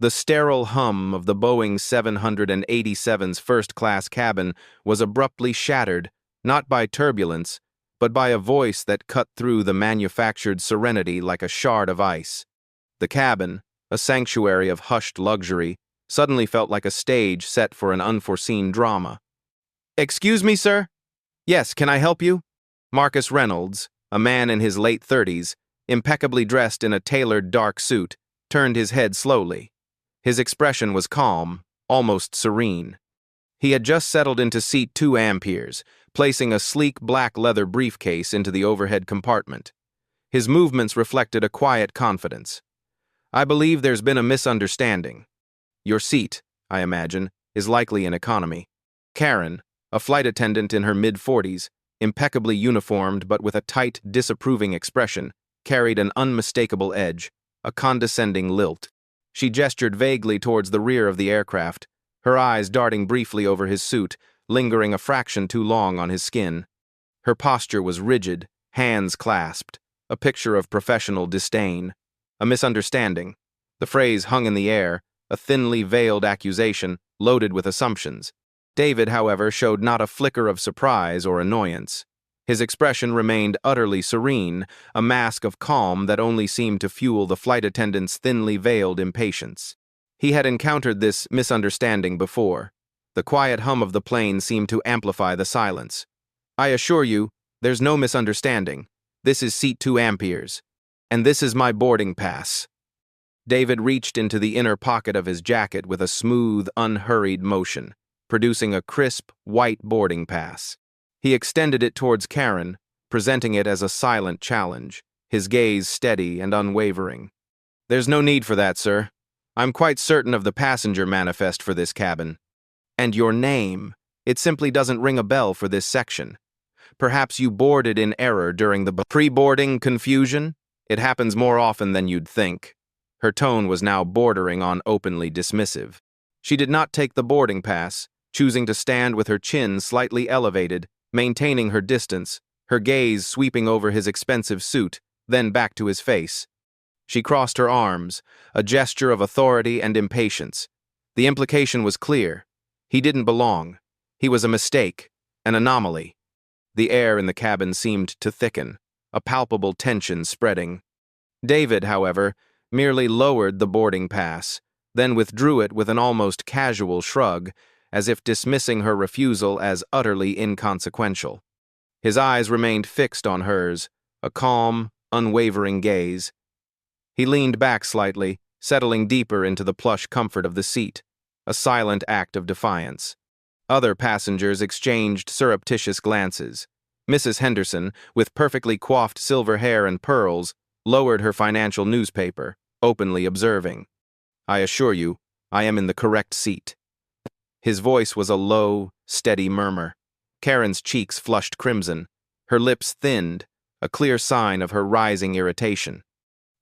The sterile hum of the Boeing 787's first-class cabin was abruptly shattered, not by turbulence, but by a voice that cut through the manufactured serenity like a shard of ice. The cabin, a sanctuary of hushed luxury, suddenly felt like a stage set for an unforeseen drama. "Excuse me, sir?" "Yes, can I help you?" Marcus Reynolds, a man in his late 30s, impeccably dressed in a tailored dark suit, turned his head slowly. His expression was calm, almost serene. He had just settled into seat 2 amperes, placing a sleek black leather briefcase into the overhead compartment. His movements reflected a quiet confidence. "I believe there's been a misunderstanding. Your seat, I imagine, is likely in economy." Karen, a flight attendant in her mid-40s, impeccably uniformed but with a tight, disapproving expression, carried an unmistakable edge, a condescending lilt. She gestured vaguely towards the rear of the aircraft, her eyes darting briefly over his suit, lingering a fraction too long on his skin. Her posture was rigid, hands clasped, a picture of professional disdain. A misunderstanding. The phrase hung in the air, a thinly veiled accusation, loaded with assumptions. David, however, showed not a flicker of surprise or annoyance. His expression remained utterly serene, a mask of calm that only seemed to fuel the flight attendant's thinly veiled impatience. He had encountered this misunderstanding before. The quiet hum of the plane seemed to amplify the silence. "I assure you, there's no misunderstanding. This is seat 2 amperes. And this is my boarding pass." David reached into the inner pocket of his jacket with a smooth, unhurried motion, producing a crisp, white boarding pass. He extended it towards Karen, presenting it as a silent challenge, his gaze steady and unwavering. "There's no need for that, sir. I'm quite certain of the passenger manifest for this cabin. And your name, it simply doesn't ring a bell for this section. Perhaps you boarded in error during the pre-boarding confusion? It happens more often than you'd think." Her tone was now bordering on openly dismissive. She did not take the boarding pass, choosing to stand with her chin slightly elevated, maintaining her distance, her gaze sweeping over his expensive suit, then back to his face. She crossed her arms, a gesture of authority and impatience. The implication was clear. He didn't belong. He was a mistake, an anomaly. The air in the cabin seemed to thicken, a palpable tension spreading. David, however, merely lowered the boarding pass, then withdrew it with an almost casual shrug, as if dismissing her refusal as utterly inconsequential. His eyes remained fixed on hers, a calm, unwavering gaze. He leaned back slightly, settling deeper into the plush comfort of the seat, a silent act of defiance. Other passengers exchanged surreptitious glances. Mrs. Henderson, with perfectly coiffed silver hair and pearls, lowered her financial newspaper, openly observing. "I assure you, I am in the correct seat." His voice was a low, steady murmur. Karen's cheeks flushed crimson, her lips thinned, a clear sign of her rising irritation.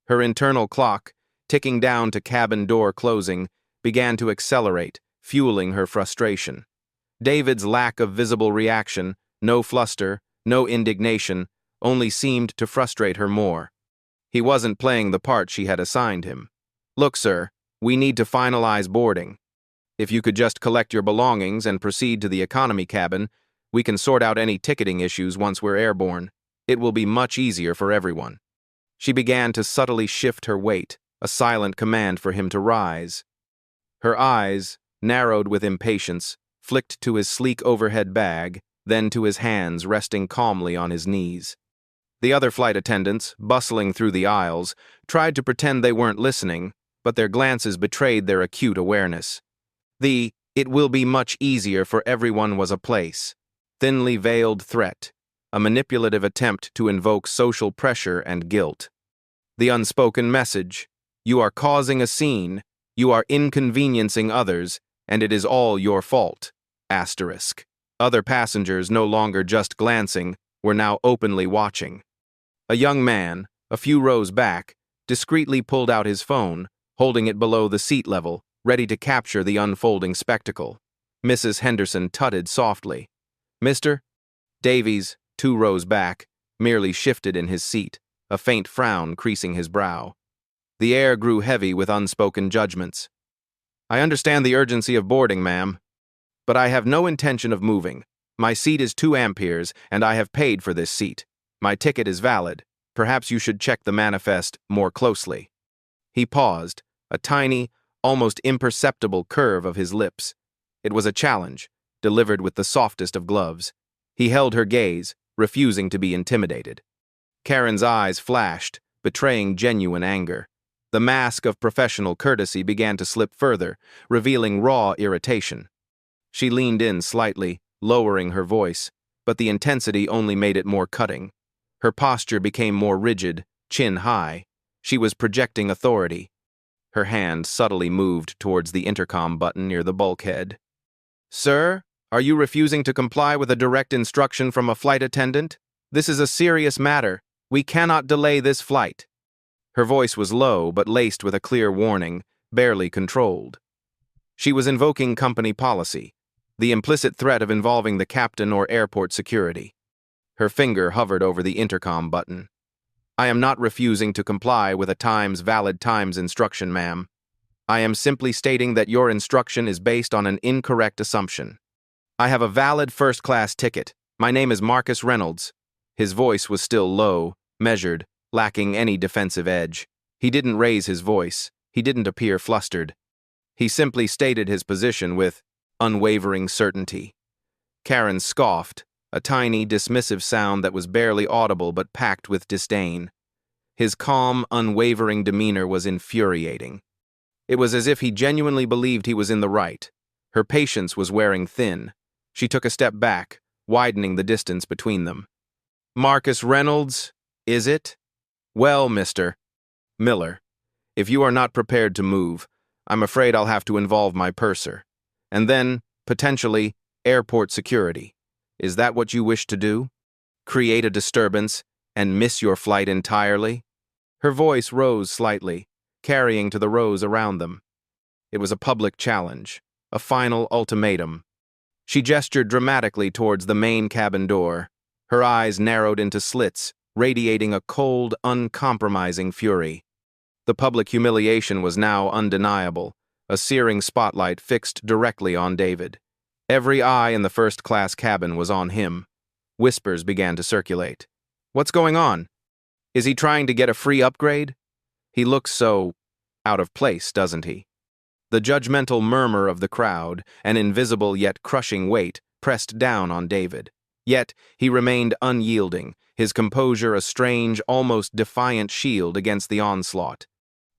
Her internal clock, ticking down to cabin door closing, began to accelerate, fueling her frustration. David's lack of visible reaction, no fluster, no indignation, only seemed to frustrate her more. He wasn't playing the part she had assigned him. "Look, sir, we need to finalize boarding. If you could just collect your belongings and proceed to the economy cabin, we can sort out any ticketing issues once we're airborne. It will be much easier for everyone." She began to subtly shift her weight, a silent command for him to rise. Her eyes, narrowed with impatience, flicked to his sleek overhead bag, then to his hands resting calmly on his knees. The other flight attendants, bustling through the aisles, tried to pretend they weren't listening, but their glances betrayed their acute awareness. The "it will be much easier for everyone" was a thinly veiled threat, a manipulative attempt to invoke social pressure and guilt. The unspoken message: "You are causing a scene, you are inconveniencing others, and it is all your fault." Asterisk. Other passengers, no longer just glancing, were now openly watching. A young man, a few rows back, discreetly pulled out his phone, holding it below the seat level, ready to capture the unfolding spectacle. Mrs. Henderson tutted softly. "Mr. Davies," 2 rows back, merely shifted in his seat, a faint frown creasing his brow. The air grew heavy with unspoken judgments. I understand the urgency of boarding, ma'am, but I have no intention of moving. My seat is 2 amperes, and I have paid for this seat. My ticket is valid. Perhaps you should check the manifest more closely." He paused, a tiny, almost imperceptible curve of his lips. It was a challenge, delivered with the softest of gloves. He held her gaze, refusing to be intimidated. Karen's eyes flashed, betraying genuine anger. The mask of professional courtesy began to slip further, revealing raw irritation. She leaned in slightly, lowering her voice, but the intensity only made it more cutting. Her posture became more rigid, chin high. She was projecting authority. Her hand subtly moved towards the intercom button near the bulkhead. "Sir, are you refusing to comply with a direct instruction from a flight attendant? This is a serious matter. We cannot delay this flight." Her voice was low but laced with a clear warning, barely controlled. She was invoking company policy, the implicit threat of involving the captain or airport security. Her finger hovered over the intercom button. "I am not refusing to comply with a valid Times instruction, ma'am. I am simply stating that your instruction is based on an incorrect assumption. I have a valid first-class ticket. My name is Marcus Reynolds." His voice was still low, measured, lacking any defensive edge. He didn't raise his voice. He didn't appear flustered. He simply stated his position with unwavering certainty. Karen scoffed, a tiny, dismissive sound that was barely audible but packed with disdain. His calm, unwavering demeanor was infuriating. It was as if he genuinely believed he was in the right. Her patience was wearing thin. She took a step back, widening the distance between them. "Marcus Reynolds, is it? Well, Mr. Miller, if you are not prepared to move, I'm afraid I'll have to involve my purser. And then, potentially, airport security. Is that what you wish to do? Create a disturbance and miss your flight entirely?" Her voice rose slightly, carrying to the rows around them. It was a public challenge, a final ultimatum. She gestured dramatically towards the main cabin door. Her eyes narrowed into slits, radiating a cold, uncompromising fury. The public humiliation was now undeniable, a searing spotlight fixed directly on David. Every eye in the first-class cabin was on him. Whispers began to circulate. "What's going on? Is he trying to get a free upgrade? He looks so out of place, doesn't he?" The judgmental murmur of the crowd, an invisible yet crushing weight, pressed down on David. Yet he remained unyielding, his composure a strange, almost defiant shield against the onslaught.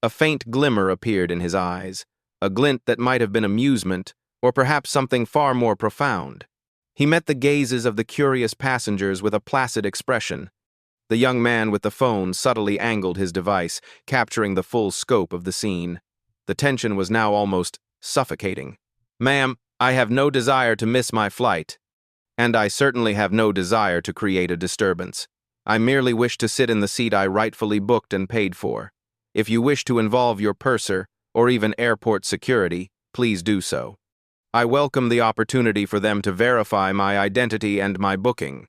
A faint glimmer appeared in his eyes, a glint that might have been amusement, or perhaps something far more profound. He met the gazes of the curious passengers with a placid expression. The young man with the phone subtly angled his device, capturing the full scope of the scene. The tension was now almost suffocating. "Ma'am, I have no desire to miss my flight. And I certainly have no desire to create a disturbance. I merely wish to sit in the seat I rightfully booked and paid for. If you wish to involve your purser, or even airport security, please do so. I welcome the opportunity for them to verify my identity and my booking."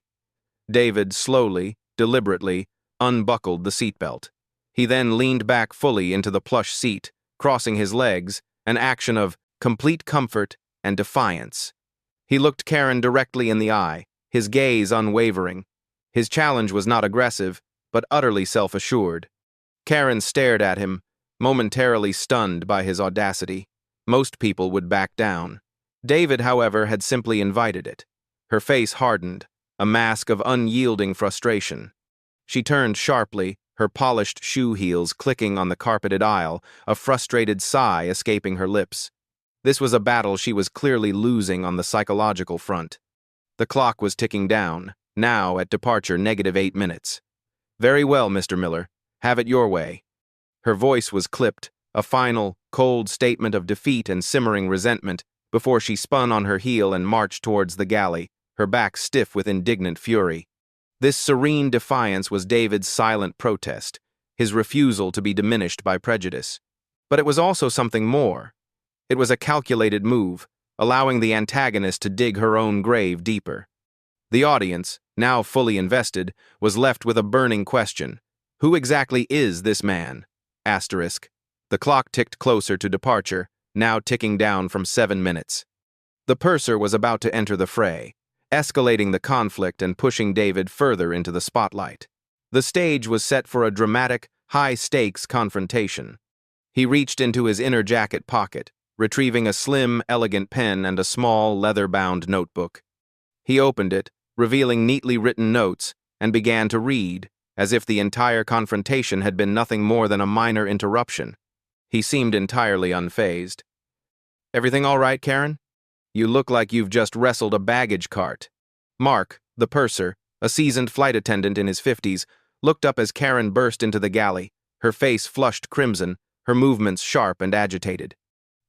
David slowly, deliberately, unbuckled the seatbelt. He then leaned back fully into the plush seat, crossing his legs, an action of complete comfort and defiance. He looked Karen directly in the eye, his gaze unwavering. His challenge was not aggressive, but utterly self-assured. Karen stared at him, momentarily stunned by his audacity. Most people would back down. David, however, had simply invited it. Her face hardened, a mask of unyielding frustration. She turned sharply, her polished shoe heels clicking on the carpeted aisle, a frustrated sigh escaping her lips. This was a battle she was clearly losing on the psychological front. The clock was ticking down, now at departure -8 minutes. "Very well, Mr. Miller. Have it your way." Her voice was clipped, a final, cold statement of defeat and simmering resentment, before she spun on her heel and marched towards the galley, her back stiff with indignant fury. This serene defiance was David's silent protest, his refusal to be diminished by prejudice. But it was also something more. It was a calculated move, allowing the antagonist to dig her own grave deeper. The audience, now fully invested, was left with a burning question. Who exactly is this man? *. The clock ticked closer to departure, now ticking down from 7 minutes. The purser was about to enter the fray, escalating the conflict and pushing David further into the spotlight. The stage was set for a dramatic, high-stakes confrontation. He reached into his inner jacket pocket, retrieving a slim, elegant pen and a small, leather-bound notebook. He opened it, revealing neatly written notes, and began to read, as if the entire confrontation had been nothing more than a minor interruption. He seemed entirely unfazed. "Everything all right, Karen? You look like you've just wrestled a baggage cart." Mark, the purser, a seasoned flight attendant in his 50s, looked up as Karen burst into the galley, her face flushed crimson, her movements sharp and agitated.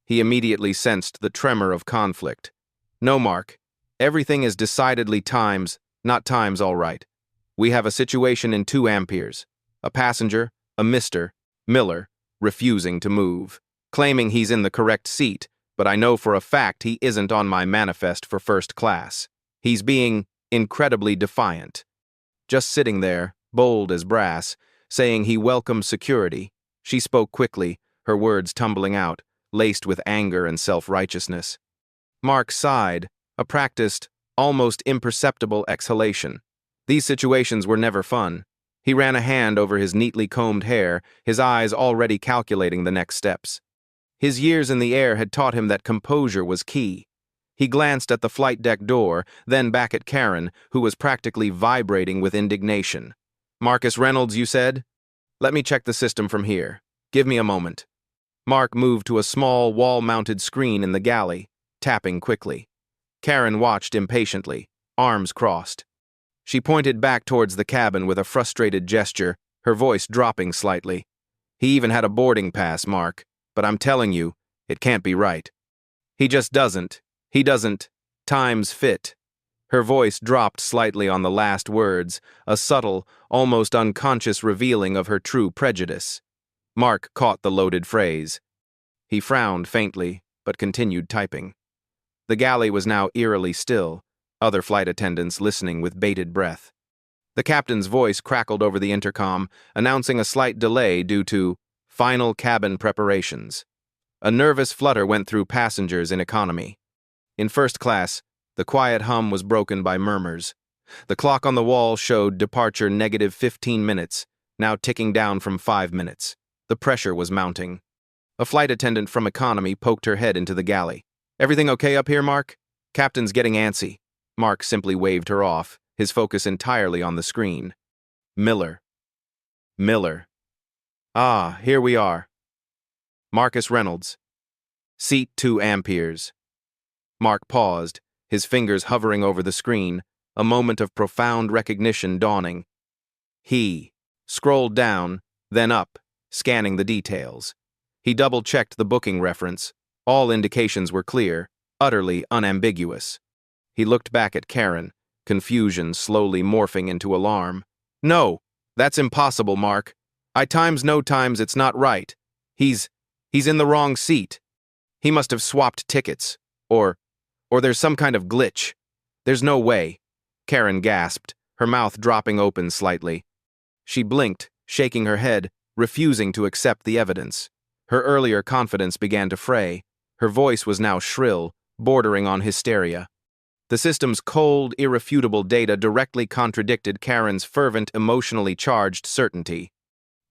He immediately sensed the tremor of conflict. "No, Mark. Everything is decidedly not times all right. We have a situation in 2 amperes. A passenger, a Mr. Miller, refusing to move, claiming he's in the correct seat, but I know for a fact he isn't on my manifest for first class. He's being incredibly defiant. Just sitting there, bold as brass, saying he welcomes security." She spoke quickly, her words tumbling out, laced with anger and self-righteousness. Mark sighed, a practiced, almost imperceptible exhalation. These situations were never fun. He ran a hand over his neatly combed hair, his eyes already calculating the next steps. His years in the air had taught him that composure was key. He glanced at the flight deck door, then back at Karen, who was practically vibrating with indignation. "Marcus Reynolds, you said? Let me check the system from here. Give me a moment." Mark moved to a small wall-mounted screen in the galley, tapping quickly. Karen watched impatiently, arms crossed. She pointed back towards the cabin with a frustrated gesture, her voice dropping slightly. "He even had a boarding pass, Mark, but I'm telling you, it can't be right. He just doesn't. He doesn't. Times fit." Her voice dropped slightly on the last words, a subtle, almost unconscious revealing of her true prejudice. Mark caught the loaded phrase. He frowned faintly, but continued typing. The galley was now eerily still, other flight attendants listening with bated breath. The captain's voice crackled over the intercom, announcing a slight delay due to final cabin preparations. A nervous flutter went through passengers in economy. In first class, the quiet hum was broken by murmurs. The clock on the wall showed departure -15 minutes, now ticking down from 5 minutes. The pressure was mounting. A flight attendant from economy poked her head into the galley. "Everything okay up here, Mark? Captain's getting antsy." Mark simply waved her off, his focus entirely on the screen. Miller. "Ah, here we are. Marcus Reynolds. Seat 2 amperes." Mark paused, his fingers hovering over the screen, a moment of profound recognition dawning. He scrolled down, then up, scanning the details. He double-checked the booking reference. All indications were clear, utterly unambiguous. He looked back at Karen, confusion slowly morphing into alarm. "No, that's impossible, Mark. No times it's not right. He's in the wrong seat. He must have swapped tickets. Or there's some kind of glitch. There's no way." Karen gasped, her mouth dropping open slightly. She blinked, shaking her head, refusing to accept the evidence. Her earlier confidence began to fray. Her voice was now shrill, bordering on hysteria. The system's cold, irrefutable data directly contradicted Karen's fervent, emotionally charged certainty.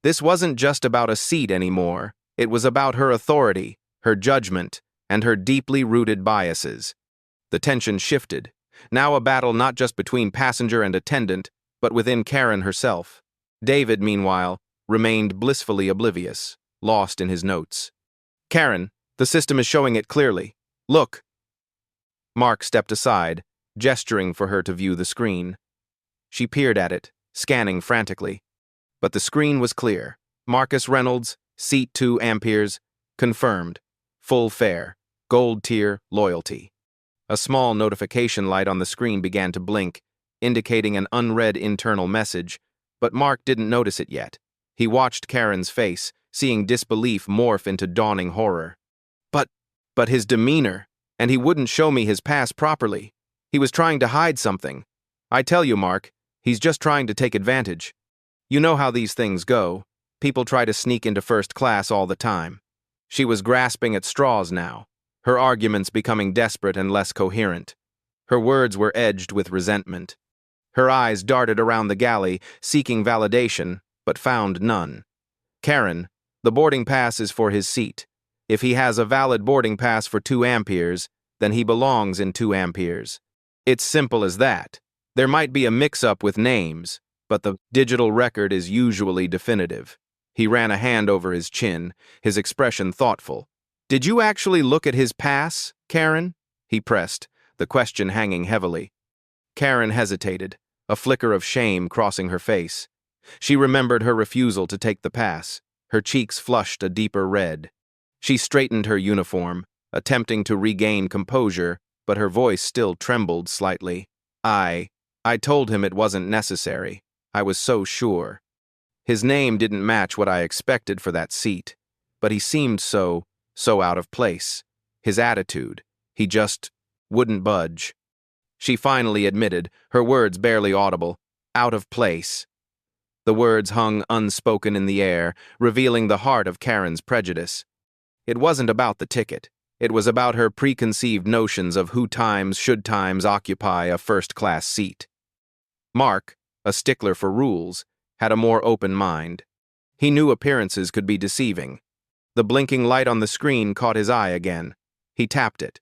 This wasn't just about a seat anymore. It was about her authority, her judgment, and her deeply rooted biases. The tension shifted, now a battle not just between passenger and attendant, but within Karen herself. David, meanwhile, remained blissfully oblivious, lost in his notes. "Karen, the system is showing it clearly. Look." Mark stepped aside, gesturing for her to view the screen. She peered at it, scanning frantically. But the screen was clear. Marcus Reynolds, seat 2 amperes, confirmed. Full fare, gold tier, loyalty. A small notification light on the screen began to blink, indicating an unread internal message, but Mark didn't notice it yet. He watched Karen's face, seeing disbelief morph into dawning horror. But his demeanor, and he wouldn't show me his pass properly. He was trying to hide something. I tell you, Mark, he's just trying to take advantage. You know how these things go. People try to sneak into first class all the time. She was grasping at straws now, her arguments becoming desperate and less coherent. Her words were edged with resentment. Her eyes darted around the galley, seeking validation, but found none. Karen, the boarding pass is for his seat. If he has a valid boarding pass for 2 amperes, then he belongs in 2 amperes. It's simple as that. There might be a mix-up with names, but the digital record is usually definitive. He ran a hand over his chin, his expression thoughtful. Did you actually look at his pass, Karen? He pressed, the question hanging heavily. Karen hesitated, a flicker of shame crossing her face. She remembered her refusal to take the pass. Her cheeks flushed a deeper red. She straightened her uniform, attempting to regain composure, but her voice still trembled slightly. I told him it wasn't necessary. I was so sure. His name didn't match what I expected for that seat, but he seemed so out of place. His attitude, he just wouldn't budge. She finally admitted, her words barely audible, out of place. The words hung unspoken in the air, revealing the heart of Karen's prejudice. It wasn't about the ticket. It was about her preconceived notions of who should occupy a first-class seat. Mark, a stickler for rules, had a more open mind. He knew appearances could be deceiving. The blinking light on the screen caught his eye again. He tapped it.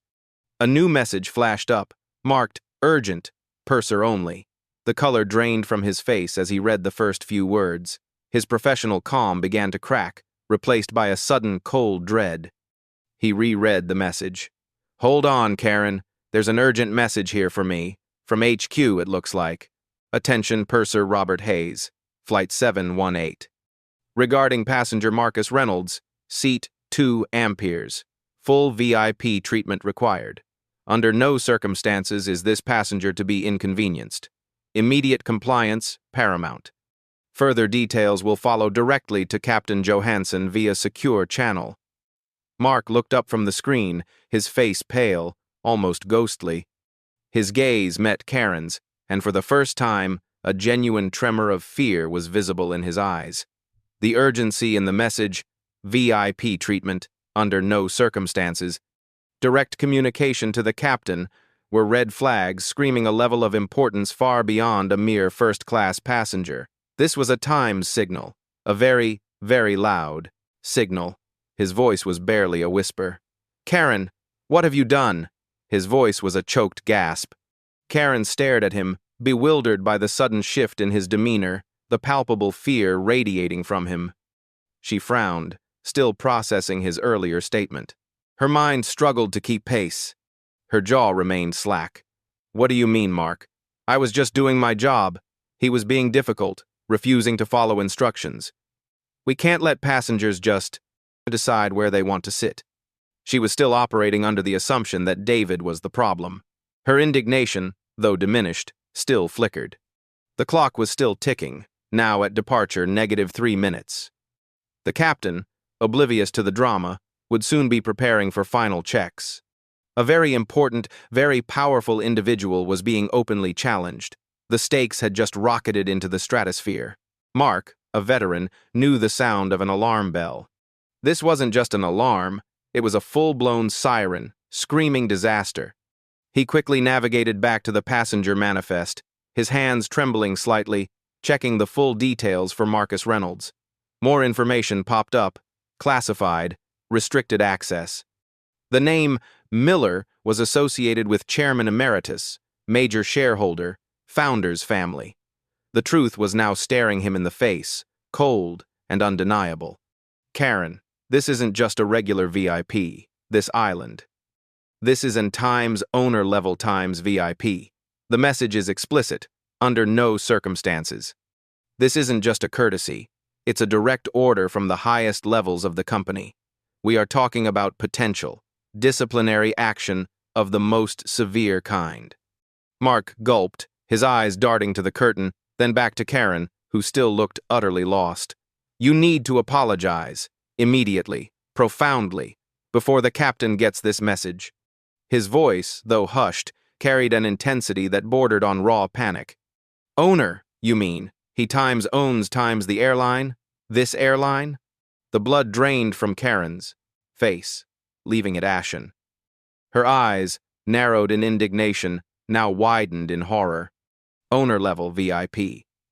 A new message flashed up, marked urgent, purser only. The color drained from his face as he read the first few words. His professional calm began to crack, replaced by a sudden cold dread. He reread the message. Hold on, Karen. There's an urgent message here for me. From HQ, it looks like. Attention, Purser Robert Hayes, Flight 718. Regarding passenger Marcus Reynolds, seat 2 amperes. Full VIP treatment required. Under no circumstances is this passenger to be inconvenienced. Immediate compliance paramount. Further details will follow directly to Captain Johansson via secure channel. Mark looked up from the screen, his face pale, almost ghostly. His gaze met Karen's, and for the first time, a genuine tremor of fear was visible in his eyes. The urgency in the message, VIP treatment, under no circumstances, direct communication to the captain, were red flags screaming a level of importance far beyond a mere first-class passenger. This was a times signal, a very, very loud signal. His voice was barely a whisper. Karen, what have you done? His voice was a choked gasp. Karen stared at him, bewildered by the sudden shift in his demeanor, the palpable fear radiating from him. She frowned, still processing his earlier statement. Her mind struggled to keep pace. Her jaw remained slack. What do you mean, Mark? I was just doing my job. He was being difficult, refusing to follow instructions. We can't let passengers just decide where they want to sit. She was still operating under the assumption that David was the problem. Her indignation, though diminished, still flickered. The clock was still ticking, now at departure -3 minutes. The captain, oblivious to the drama, would soon be preparing for final checks. A very important, very powerful individual was being openly challenged. The stakes had just rocketed into the stratosphere. Mark, a veteran, knew the sound of an alarm bell. This wasn't just an alarm, it was a full-blown siren, screaming disaster. He quickly navigated back to the passenger manifest, his hands trembling slightly, checking the full details for Marcus Reynolds. More information popped up, classified, restricted access. The name Miller was associated with Chairman Emeritus, major shareholder, founder's family. The truth was now staring him in the face, cold and undeniable. Karen, this isn't just a regular VIP, this island. This is an Times owner-level Times VIP. The message is explicit, under no circumstances. This isn't just a courtesy. It's a direct order from the highest levels of the company. We are talking about potential, disciplinary action of the most severe kind. Mark gulped, his eyes darting to the curtain, then back to Karen, who still looked utterly lost. You need to apologize, immediately, profoundly, before the captain gets this message. His voice, though hushed, carried an intensity that bordered on raw panic. Owner, you mean? He owns the airline? This airline? The blood drained from Karen's face, leaving it ashen. Her eyes, narrowed in indignation, now widened in horror. Owner-level VIP.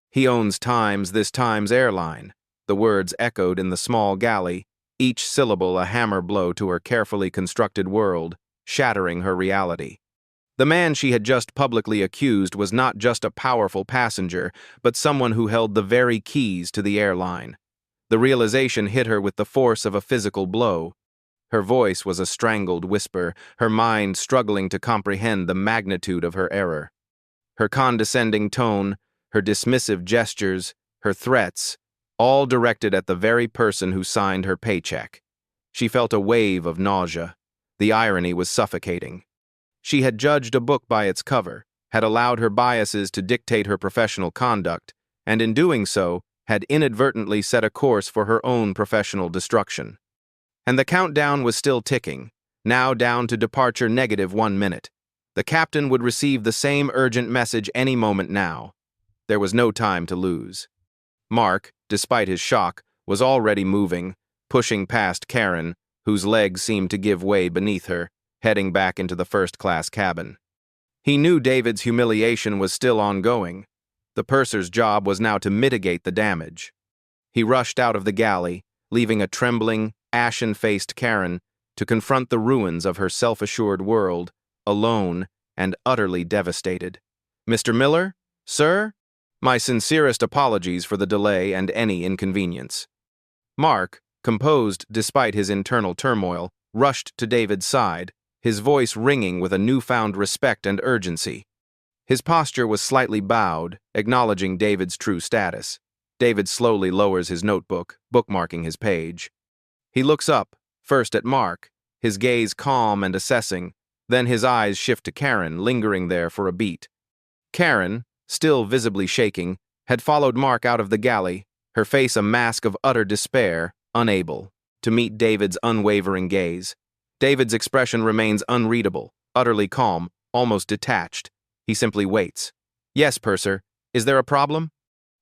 He owns this Times Airline. The words echoed in the small galley, each syllable a hammer blow to her carefully constructed world, shattering her reality. The man she had just publicly accused was not just a powerful passenger, but someone who held the very keys to the airline. The realization hit her with the force of a physical blow. Her voice was a strangled whisper, her mind struggling to comprehend the magnitude of her error. Her condescending tone, her dismissive gestures, her threats, all directed at the very person who signed her paycheck. She felt a wave of nausea. The irony was suffocating. She had judged a book by its cover, had allowed her biases to dictate her professional conduct, and in doing so, had inadvertently set a course for her own professional destruction. And the countdown was still ticking, now down to departure -1 minute. The captain would receive the same urgent message any moment now. There was no time to lose. Mark, despite his shock, was already moving, pushing past Karen, whose legs seemed to give way beneath her, heading back into the first-class cabin. He knew David's humiliation was still ongoing. The purser's job was now to mitigate the damage. He rushed out of the galley, leaving a trembling, ashen-faced Karen to confront the ruins of her self-assured world, alone and utterly devastated. "Mr. Miller? Sir? My sincerest apologies for the delay and any inconvenience." Mark, composed despite his internal turmoil, rushed to David's side, his voice ringing with a newfound respect and urgency. His posture was slightly bowed, acknowledging David's true status. David slowly lowers his notebook, bookmarking his page. He looks up, first at Mark, his gaze calm and assessing, then his eyes shift to Karen, lingering there for a beat. Karen, still visibly shaking, had followed Mark out of the galley, her face a mask of utter despair, unable to meet David's unwavering gaze. David's expression remains unreadable, utterly calm, almost detached. He simply waits. "Yes, purser. Is there a problem?"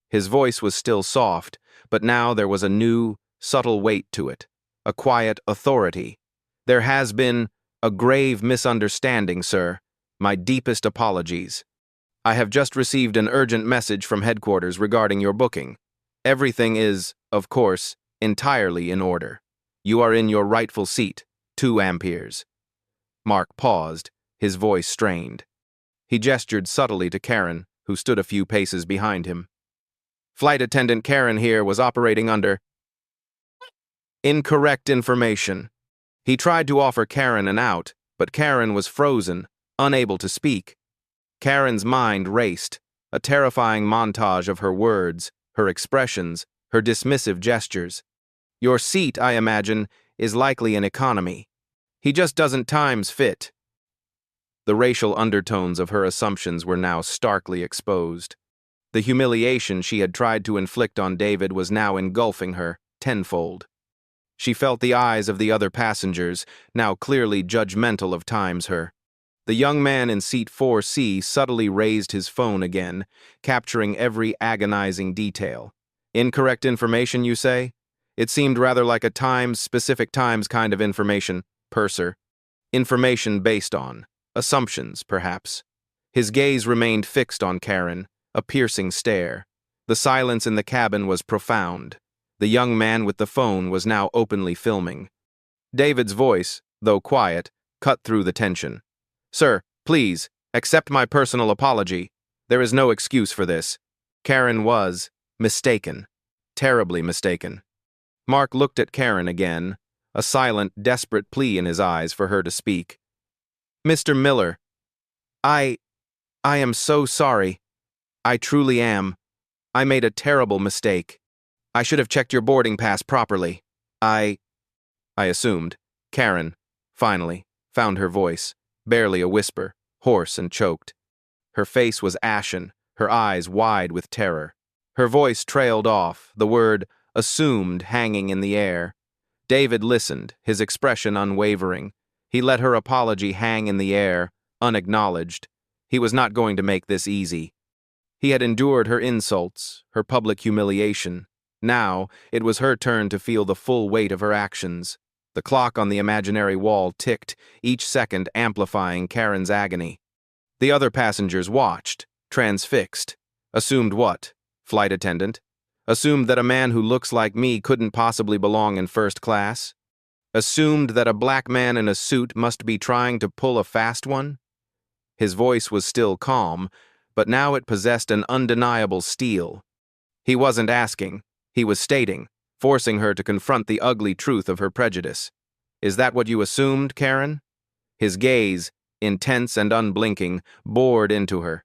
His voice was still soft, but now there was a new, subtle weight to it, a quiet authority. "There has been a grave misunderstanding, sir. My deepest apologies. I have just received an urgent message from headquarters regarding your booking. Everything is, of course, entirely in order. You are in your rightful seat, 2 amperes. Mark paused, his voice strained. He gestured subtly to Karen, who stood a few paces behind him. Flight attendant Karen here was operating under incorrect information. He tried to offer Karen an out, but Karen was frozen, unable to speak. Karen's mind raced, a terrifying montage of her words, her expressions, her dismissive gestures. Your seat, I imagine, is likely in economy. He just doesn't times fit. The racial undertones of her assumptions were now starkly exposed. The humiliation she had tried to inflict on David was now engulfing her, tenfold. She felt the eyes of the other passengers, now clearly judgmental of times her. The young man in seat 4C subtly raised his phone again, capturing every agonizing detail. Incorrect information, you say? It seemed rather like a specific times kind of information, purser. Information based on assumptions, perhaps. His gaze remained fixed on Karen, a piercing stare. The silence in the cabin was profound. The young man with the phone was now openly filming. David's voice, though quiet, cut through the tension. Sir, please, accept my personal apology. There is no excuse for this. Karen was mistaken. Terribly mistaken. Mark looked at Karen again, a silent, desperate plea in his eyes for her to speak. Mr. Miller, I am so sorry. I truly am. I made a terrible mistake. I should have checked your boarding pass properly. I assumed. Karen, finally, found her voice, barely a whisper, hoarse and choked. Her face was ashen, her eyes wide with terror. Her voice trailed off, the word assumed hanging in the air. David listened, his expression unwavering. He let her apology hang in the air, unacknowledged. He was not going to make this easy. He had endured her insults, her public humiliation. Now, it was her turn to feel the full weight of her actions. The clock on the imaginary wall ticked, each second amplifying Karen's agony. The other passengers watched, transfixed. Assumed what? Flight attendant? Assumed that a man who looks like me couldn't possibly belong in first class? Assumed that a black man in a suit must be trying to pull a fast one? His voice was still calm, but now it possessed an undeniable steel. He wasn't asking, he was stating, forcing her to confront the ugly truth of her prejudice. Is that what you assumed, Karen? His gaze, intense and unblinking, bored into her.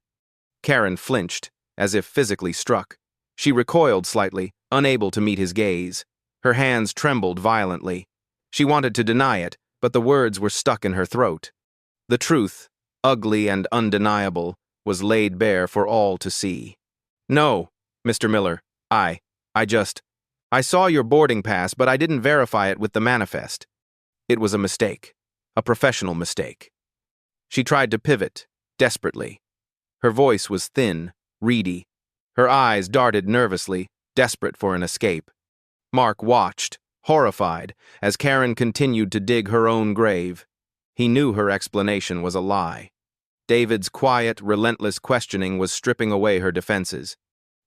Karen flinched, as if physically struck. She recoiled slightly, unable to meet his gaze. Her hands trembled violently. She wanted to deny it, but the words were stuck in her throat. The truth, ugly and undeniable, was laid bare for all to see. No, Mr. Miller, I saw your boarding pass, but I didn't verify it with the manifest. It was a mistake, a professional mistake. She tried to pivot, desperately. Her voice was thin, reedy. Her eyes darted nervously, desperate for an escape. Mark watched, horrified, as Karen continued to dig her own grave. He knew her explanation was a lie. David's quiet, relentless questioning was stripping away her defenses.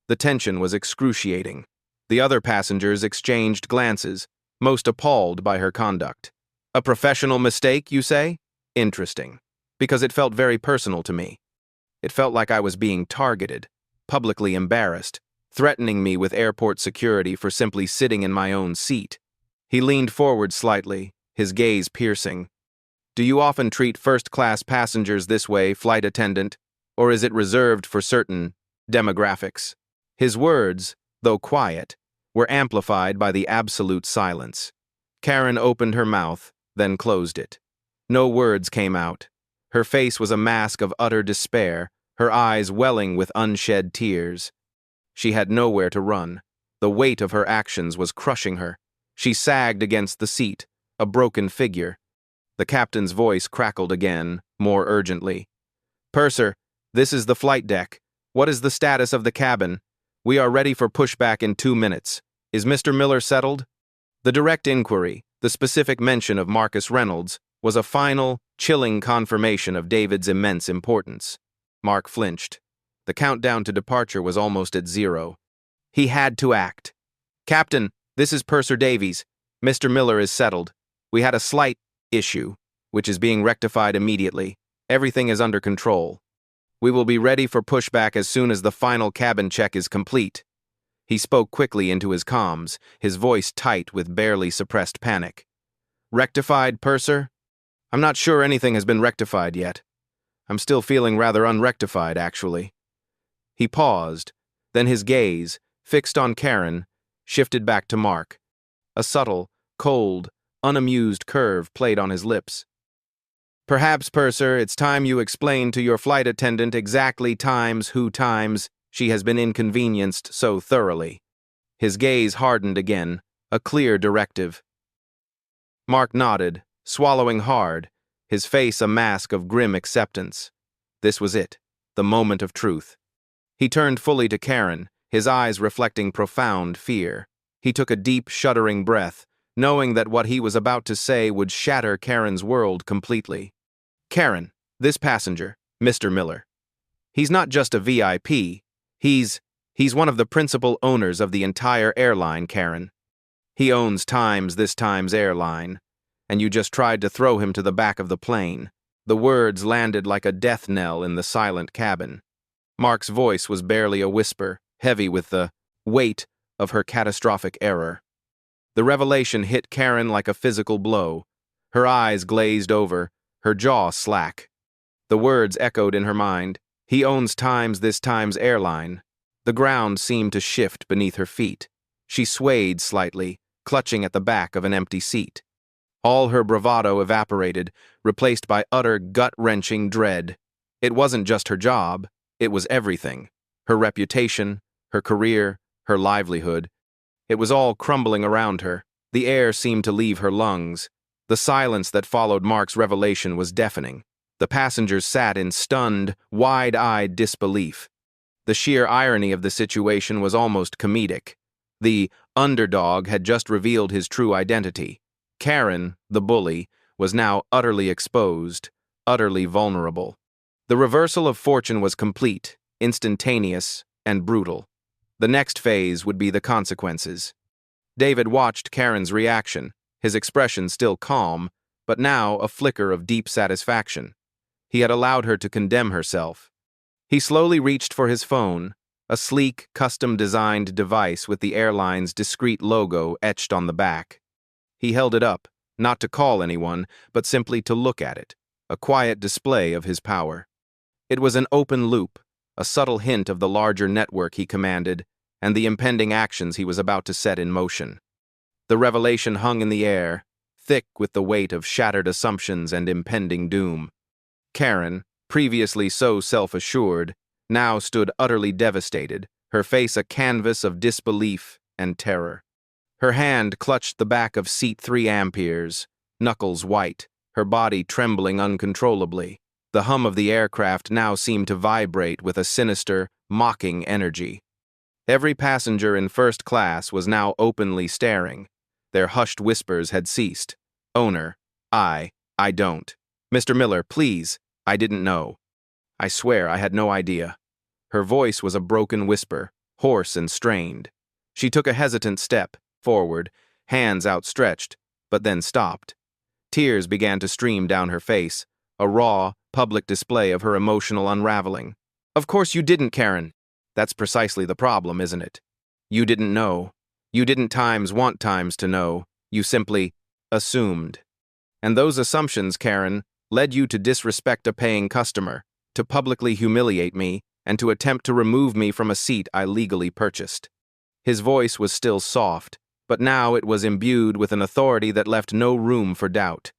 The tension was excruciating. The other passengers exchanged glances, most appalled by her conduct. A professional mistake, you say? Interesting. Because it felt very personal to me. It felt like I was being targeted, publicly embarrassed, threatening me with airport security for simply sitting in my own seat. He leaned forward slightly, his gaze piercing. Do you often treat first-class passengers this way, flight attendant, or is it reserved for certain demographics? His words, though quiet, were amplified by the absolute silence. Karen opened her mouth, then closed it. No words came out. Her face was a mask of utter despair, her eyes welling with unshed tears. She had nowhere to run. The weight of her actions was crushing her. She sagged against the seat, a broken figure. The captain's voice crackled again, more urgently. Purser, this is the flight deck. What is the status of the cabin? We are ready for pushback in 2 minutes. Is Mr. Miller settled? The direct inquiry, the specific mention of Marcus Reynolds, was a final, chilling confirmation of David's immense importance. Mark flinched. The countdown to departure was almost at 0. He had to act. Captain, this is Purser Davies. Mr. Miller is settled. We had a slight issue, which is being rectified immediately. Everything is under control. We will be ready for pushback as soon as the final cabin check is complete. He spoke quickly into his comms, his voice tight with barely suppressed panic. Rectified, Purser? I'm not sure anything has been rectified yet. I'm still feeling rather unrectified, actually. He paused, then his gaze, fixed on Karen, shifted back to Mark. A subtle, cold, unamused curve played on his lips. Perhaps, Purser, it's time you explain to your flight attendant exactly who times she has been inconvenienced so thoroughly. His gaze hardened again, a clear directive. Mark nodded, swallowing hard, his face a mask of grim acceptance. This was it, the moment of truth. He turned fully to Karen, his eyes reflecting profound fear. He took a deep, shuddering breath, knowing that what he was about to say would shatter Karen's world completely. Karen, this passenger, Mr. Miller. He's not just a VIP. He's one of the principal owners of the entire airline, Karen. He owns this Times Airline, and you just tried to throw him to the back of the plane. The words landed like a death knell in the silent cabin. Mark's voice was barely a whisper, heavy with the weight of her catastrophic error. The revelation hit Karen like a physical blow. Her eyes glazed over, her jaw slack. The words echoed in her mind. He owns this Times Airline. The ground seemed to shift beneath her feet. She swayed slightly, clutching at the back of an empty seat. All her bravado evaporated, replaced by utter gut-wrenching dread. It wasn't just her job, it was everything. Her reputation, her career, her livelihood. It was all crumbling around her. The air seemed to leave her lungs. The silence that followed Mark's revelation was deafening. The passengers sat in stunned, wide-eyed disbelief. The sheer irony of the situation was almost comedic. The underdog had just revealed his true identity. Karen, the bully, was now utterly exposed, utterly vulnerable. The reversal of fortune was complete, instantaneous, and brutal. The next phase would be the consequences. David watched Karen's reaction, his expression still calm, but now a flicker of deep satisfaction. He had allowed her to condemn herself. He slowly reached for his phone, a sleek, custom-designed device with the airline's discreet logo etched on the back. He held it up, not to call anyone, but simply to look at it, a quiet display of his power. It was an open loop, a subtle hint of the larger network he commanded, and the impending actions he was about to set in motion. The revelation hung in the air, thick with the weight of shattered assumptions and impending doom. Karen, previously so self-assured, now stood utterly devastated, her face a canvas of disbelief and terror. Her hand clutched the back of seat 3 Amperes, knuckles white, her body trembling uncontrollably. The hum of the aircraft now seemed to vibrate with a sinister, mocking energy. Every passenger in first class was now openly staring. Their hushed whispers had ceased. Owner, I don't. Mr. Miller, please, I didn't know. I swear I had no idea. Her voice was a broken whisper, hoarse and strained. She took a hesitant step forward, hands outstretched, but then stopped. Tears began to stream down her face, a raw, public display of her emotional unraveling. Of course you didn't, Karen. That's precisely the problem, isn't it? You didn't know. You didn't want to know. You simply assumed. And those assumptions, Karen, led you to disrespect a paying customer, to publicly humiliate me, and to attempt to remove me from a seat I legally purchased. His voice was still soft, but now it was imbued with an authority that left no room for doubt.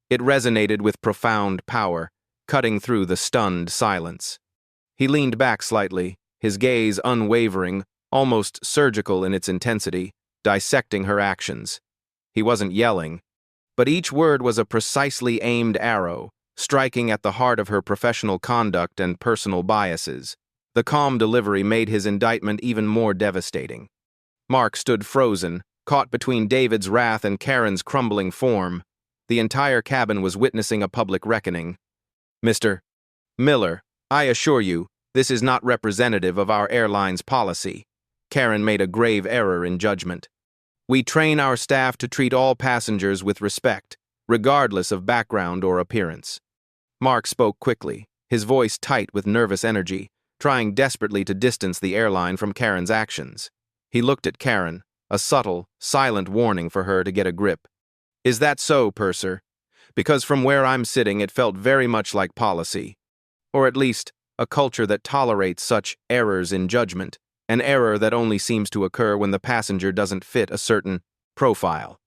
It resonated with profound power, cutting through the stunned silence. He leaned back slightly, his gaze unwavering, almost surgical in its intensity, dissecting her actions. He wasn't yelling, but each word was a precisely aimed arrow, striking at the heart of her professional conduct and personal biases. The calm delivery made his indictment even more devastating. Mark stood frozen, caught between David's wrath and Karen's crumbling form. The entire cabin was witnessing a public reckoning. Mr. Miller, I assure you, this is not representative of our airline's policy. Karen made a grave error in judgment. We train our staff to treat all passengers with respect, regardless of background or appearance. Mark spoke quickly, his voice tight with nervous energy, trying desperately to distance the airline from Karen's actions. He looked at Karen, a subtle, silent warning for her to get a grip. Is that so, Purser? Because from where I'm sitting it felt very much like policy. Or at least, a culture that tolerates such errors in judgment, an error that only seems to occur when the passenger doesn't fit a certain profile.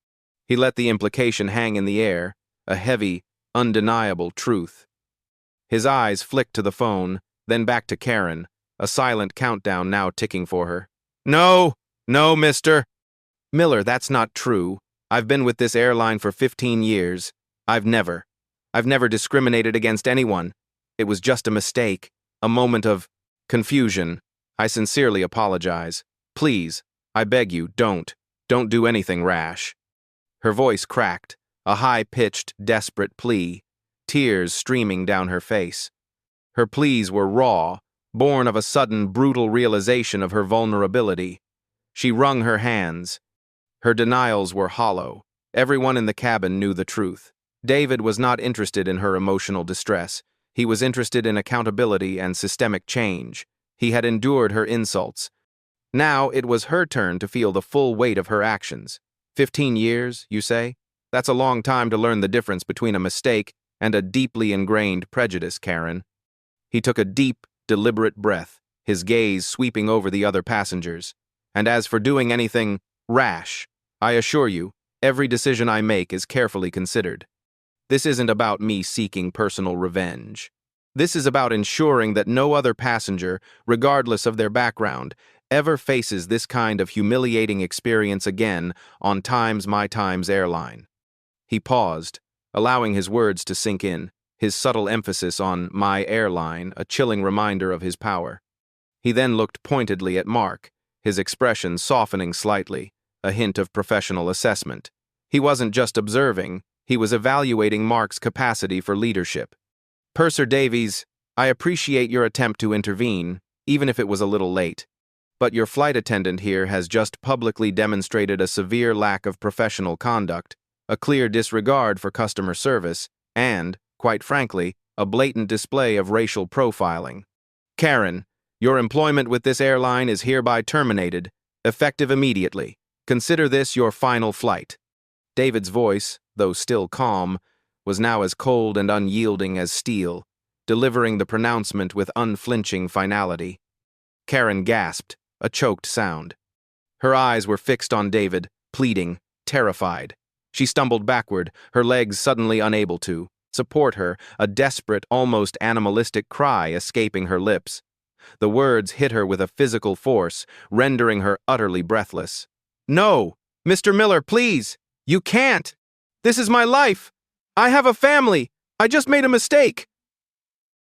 He let the implication hang in the air, a heavy, undeniable truth. His eyes flicked to the phone, then back to Karen, a silent countdown now ticking for her. No, Mr. Miller, that's not true. I've been with this airline for 15 years. I've never discriminated against anyone. It was just a mistake, a moment of confusion. I sincerely apologize. Please, I beg you, don't do anything rash. Her voice cracked, a high-pitched, desperate plea, tears streaming down her face. Her pleas were raw, born of a sudden, brutal realization of her vulnerability. She wrung her hands. Her denials were hollow. Everyone in the cabin knew the truth. David was not interested in her emotional distress. He was interested in accountability and systemic change. He had endured her insults. Now it was her turn to feel the full weight of her actions. 15 years, you say? That's a long time to learn the difference between a mistake and a deeply ingrained prejudice, Karen. He took a deep, deliberate breath, his gaze sweeping over the other passengers. And as for doing anything rash, I assure you, every decision I make is carefully considered. This isn't about me seeking personal revenge. This is about ensuring that no other passenger, regardless of their background, ever faces this kind of humiliating experience again on My Times Airline. He paused, allowing his words to sink in, his subtle emphasis on my airline a chilling reminder of his power. He then looked pointedly at Mark, his expression softening slightly, a hint of professional assessment. He wasn't just observing, he was evaluating Mark's capacity for leadership. "Purser Davies, I appreciate your attempt to intervene, even if it was a little late. But your flight attendant here has just publicly demonstrated a severe lack of professional conduct, a clear disregard for customer service, and, quite frankly, a blatant display of racial profiling. Karen, your employment with this airline is hereby terminated, effective immediately. Consider this your final flight." David's voice, though still calm, was now as cold and unyielding as steel, delivering the pronouncement with unflinching finality. Karen gasped, a choked sound. Her eyes were fixed on David, pleading, terrified. She stumbled backward, her legs suddenly unable to support her, a desperate, almost animalistic cry escaping her lips. The words hit her with a physical force, rendering her utterly breathless. "No! Mr. Miller, please! You can't! This is my life! I have a family! I just made a mistake!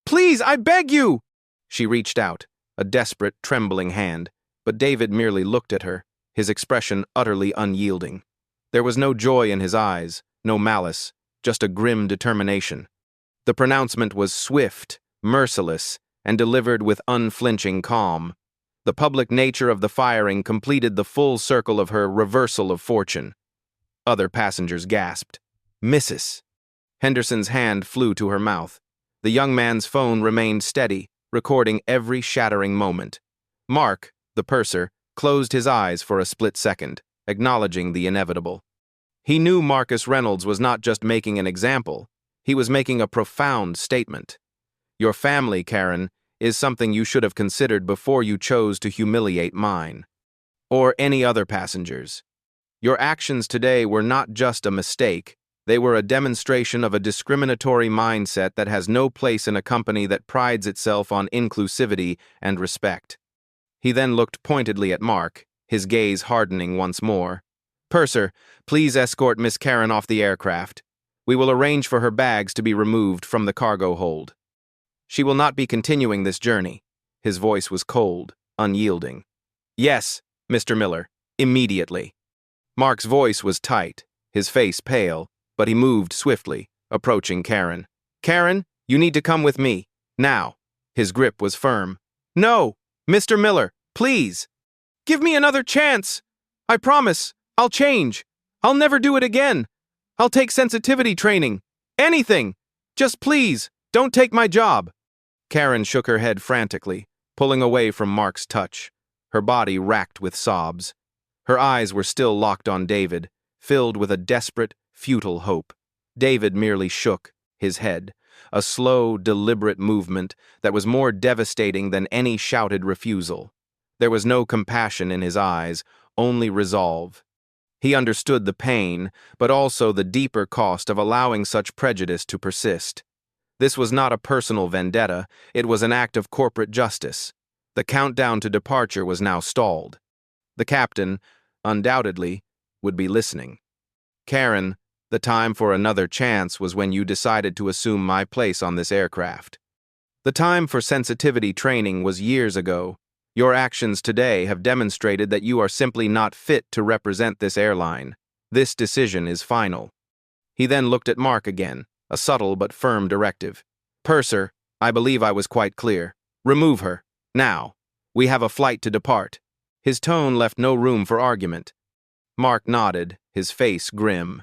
Please, I beg you!" She reached out, a desperate, trembling hand, but David merely looked at her, his expression utterly unyielding. There was no joy in his eyes, no malice, just a grim determination. The pronouncement was swift, merciless, and delivered with unflinching calm. The public nature of the firing completed the full circle of her reversal of fortune. Other passengers gasped. "Mrs." Henderson's hand flew to her mouth. The young man's phone remained steady, recording every shattering moment. Mark, the purser, closed his eyes for a split second, acknowledging the inevitable. He knew Marcus Reynolds was not just making an example, he was making a profound statement. Your family, Karen, is something you should have considered before you chose to humiliate mine. Or any other passengers. Your actions today were not just a mistake, they were a demonstration of a discriminatory mindset that has no place in a company that prides itself on inclusivity and respect. He then looked pointedly at Mark, his gaze hardening once more. "Purser, please escort Miss Karen off the aircraft. We will arrange for her bags to be removed from the cargo hold. She will not be continuing this journey." His voice was cold, unyielding. "Yes, Mr. Miller, immediately." Mark's voice was tight, his face pale, but he moved swiftly, approaching Karen. "Karen, you need to come with me, now." His grip was firm. "No, Mr. Miller, please. Give me another chance. I promise, I'll change. I'll never do it again. I'll take sensitivity training. Anything. Just please, don't take my job." Karen shook her head frantically, pulling away from Mark's touch, her body racked with sobs. Her eyes were still locked on David, filled with a desperate, futile hope. David merely shook his head, a slow, deliberate movement that was more devastating than any shouted refusal. There was no compassion in his eyes, only resolve. He understood the pain, but also the deeper cost of allowing such prejudice to persist. This was not a personal vendetta, it was an act of corporate justice. The countdown to departure was now stalled. The captain, undoubtedly, would be listening. "Karen, the time for another chance was when you decided to assume my place on this aircraft. The time for sensitivity training was years ago. Your actions today have demonstrated that you are simply not fit to represent this airline. This decision is final." He then looked at Mark again, a subtle but firm directive. "Purser, I believe I was quite clear. Remove her, now. We have a flight to depart." His tone left no room for argument. Mark nodded, his face grim.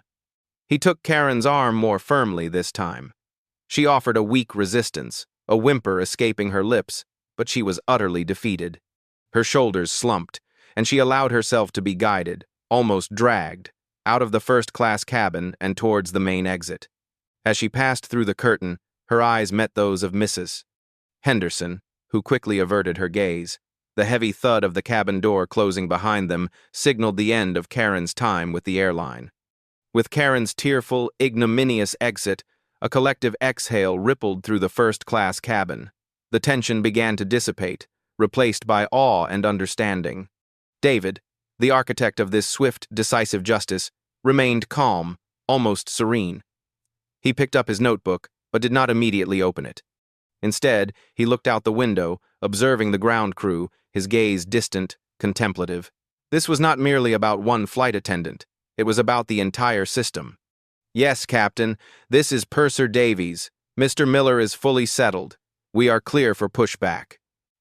He took Karen's arm more firmly this time. She offered a weak resistance, a whimper escaping her lips, but she was utterly defeated. Her shoulders slumped, and she allowed herself to be guided, almost dragged, out of the first-class cabin and towards the main exit. As she passed through the curtain, her eyes met those of Mrs. Henderson, who quickly averted her gaze. The heavy thud of the cabin door closing behind them signaled the end of Karen's time with the airline. With Karen's tearful, ignominious exit, a collective exhale rippled through the first-class cabin. The tension began to dissipate, replaced by awe and understanding. David, the architect of this swift, decisive justice, remained calm, almost serene. He picked up his notebook, but did not immediately open it. Instead, he looked out the window, observing the ground crew, his gaze distant, contemplative. This was not merely about one flight attendant. It was about the entire system. "Yes, Captain, this is Purser Davies. Mr. Miller is fully settled. We are clear for pushback."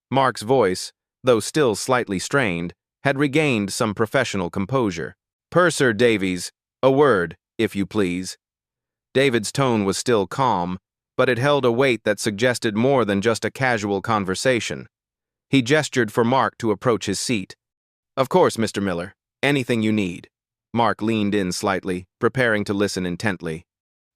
Mark's voice, though still slightly strained, had regained some professional composure. "Purser Davies, a word, if you please." David's tone was still calm, but it held a weight that suggested more than just a casual conversation. He gestured for Mark to approach his seat. "Of course, Mr. Miller. Anything you need." Mark leaned in slightly, preparing to listen intently.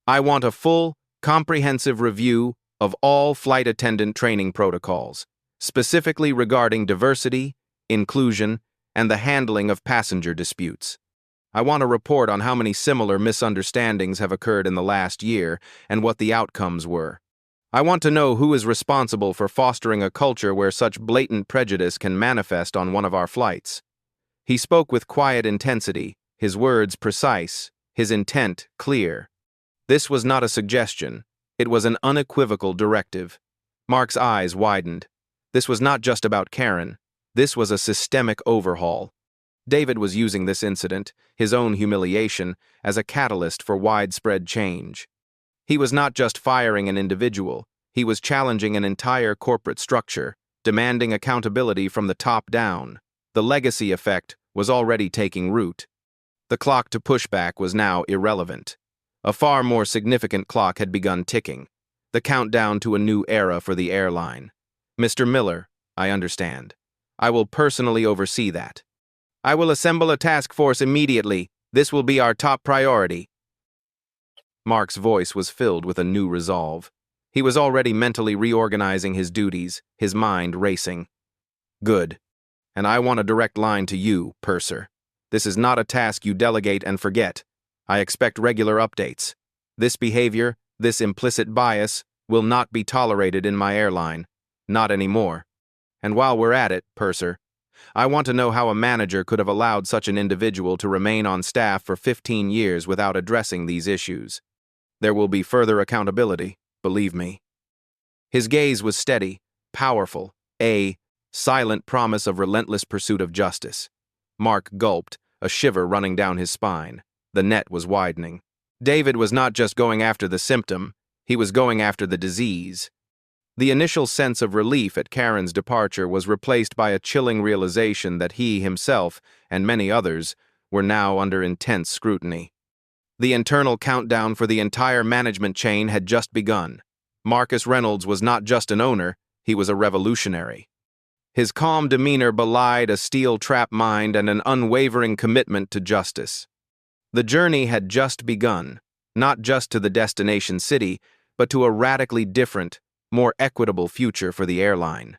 "I want a full, comprehensive review of all flight attendant training protocols, specifically regarding diversity, inclusion, and the handling of passenger disputes. I want a report on how many similar misunderstandings have occurred in the last year and what the outcomes were. I want to know who is responsible for fostering a culture where such blatant prejudice can manifest on one of our flights." He spoke with quiet intensity, his words precise, his intent clear. This was not a suggestion. It was an unequivocal directive. Mark's eyes widened. This was not just about Karen. This was a systemic overhaul. David was using this incident, his own humiliation, as a catalyst for widespread change. He was not just firing an individual, he was challenging an entire corporate structure, demanding accountability from the top down. The legacy effect was already taking root. The clock to pushback was now irrelevant. A far more significant clock had begun ticking, the countdown to a new era for the airline. "Mr. Miller, I understand. I will personally oversee that. I will assemble a task force immediately. This will be our top priority." Mark's voice was filled with a new resolve. He was already mentally reorganizing his duties, his mind racing. "Good. And I want a direct line to you, Purser. This is not a task you delegate and forget. I expect regular updates. This behavior, this implicit bias, will not be tolerated in my airline. Not anymore. And while we're at it, Purser, I want to know how a manager could have allowed such an individual to remain on staff for 15 years without addressing these issues. There will be further accountability, believe me." His gaze was steady, powerful, a silent promise of relentless pursuit of justice. Mark gulped, a shiver running down his spine. The net was widening. David was not just going after the symptom, he was going after the disease. The initial sense of relief at Karen's departure was replaced by a chilling realization that he himself, and many others, were now under intense scrutiny. The internal countdown for the entire management chain had just begun. Marcus Reynolds was not just an owner, he was a revolutionary. His calm demeanor belied a steel-trap mind and an unwavering commitment to justice. The journey had just begun, not just to the destination city, but to a radically different, more equitable future for the airline.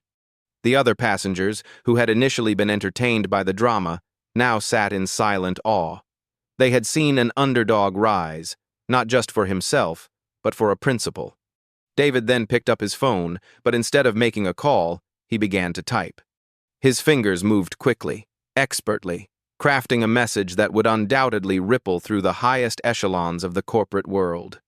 The other passengers, who had initially been entertained by the drama, now sat in silent awe. They had seen an underdog rise, not just for himself, but for a principle. David then picked up his phone, but instead of making a call, he began to type. His fingers moved quickly, expertly, crafting a message that would undoubtedly ripple through the highest echelons of the corporate world.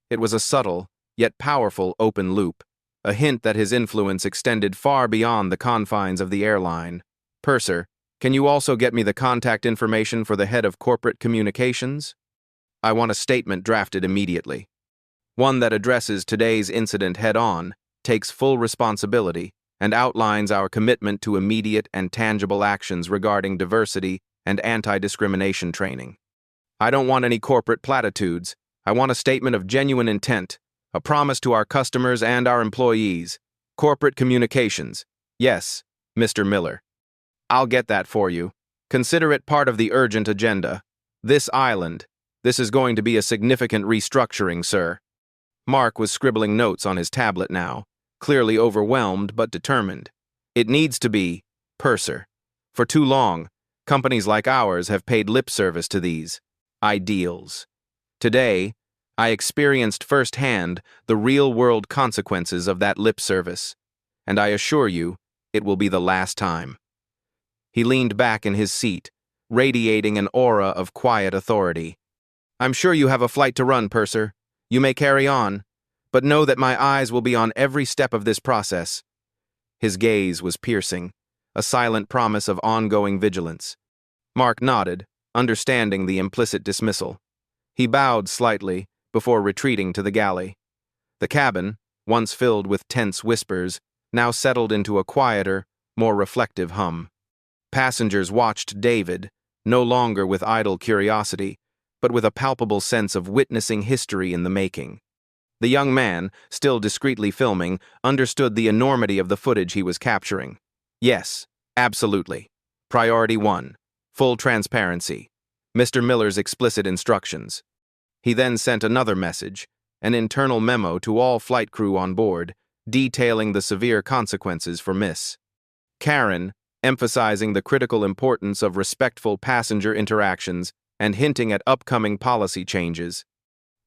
It was a subtle, yet powerful open loop, a hint that his influence extended far beyond the confines of the airline. "Purser, can you also get me the contact information for the head of corporate communications? I want a statement drafted immediately. One that addresses today's incident head-on, takes full responsibility, and outlines our commitment to immediate and tangible actions regarding diversity and anti-discrimination training. I don't want any corporate platitudes. I want a statement of genuine intent, a promise to our customers and our employees. Corporate communications. Yes, Mr. Miller. I'll get that for you. Consider it part of the urgent agenda. This is going to be a significant restructuring, sir." Mark was scribbling notes on his tablet now, clearly overwhelmed but determined. "It needs to be, Purser. For too long, companies like ours have paid lip service to these ideals. Today, I experienced firsthand the real-world consequences of that lip service, and I assure you, it will be the last time." He leaned back in his seat, radiating an aura of quiet authority. "I'm sure you have a flight to run, Purser. You may carry on, but know that my eyes will be on every step of this process." His gaze was piercing, a silent promise of ongoing vigilance. Mark nodded, understanding the implicit dismissal. He bowed slightly before retreating to the galley. The cabin, once filled with tense whispers, now settled into a quieter, more reflective hum. Passengers watched David, no longer with idle curiosity, but with a palpable sense of witnessing history in the making. The young man, still discreetly filming, understood the enormity of the footage he was capturing. Yes, absolutely. Priority 1. Full transparency. Mr. Miller's explicit instructions. He then sent another message, an internal memo to all flight crew on board, detailing the severe consequences for Miss Karen, emphasizing the critical importance of respectful passenger interactions and hinting at upcoming policy changes.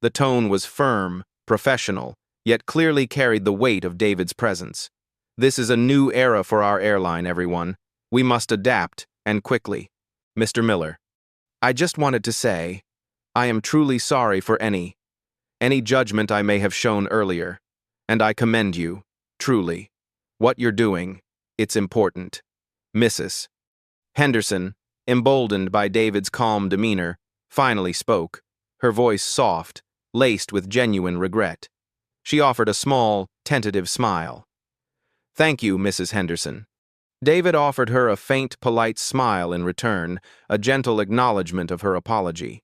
The tone was firm, professional, yet clearly carried the weight of David's presence. This is a new era for our airline, everyone. We must adapt, and quickly. Mr. Miller, I just wanted to say, I am truly sorry for any judgment I may have shown earlier, and I commend you, truly. What you're doing, it's important. Mrs. Henderson, emboldened by David's calm demeanor, finally spoke, her voice soft, laced with genuine regret. She offered a small, tentative smile. Thank you, Mrs. Henderson. David offered her a faint, polite smile in return, a gentle acknowledgement of her apology.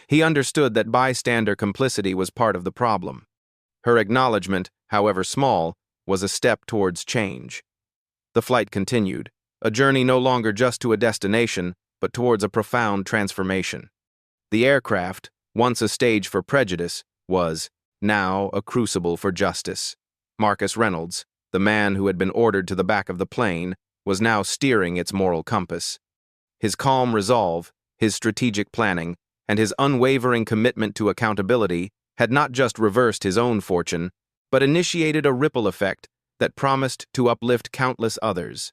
He understood that bystander complicity was part of the problem. Her acknowledgement, however small, was a step towards change. The flight continued, a journey no longer just to a destination, but towards a profound transformation. The aircraft, once a stage for prejudice, was, now, a crucible for justice. Marcus Reynolds, the man who had been ordered to the back of the plane, was now steering its moral compass. His calm resolve, his strategic planning, and his unwavering commitment to accountability had not just reversed his own fortune, but initiated a ripple effect that promised to uplift countless others.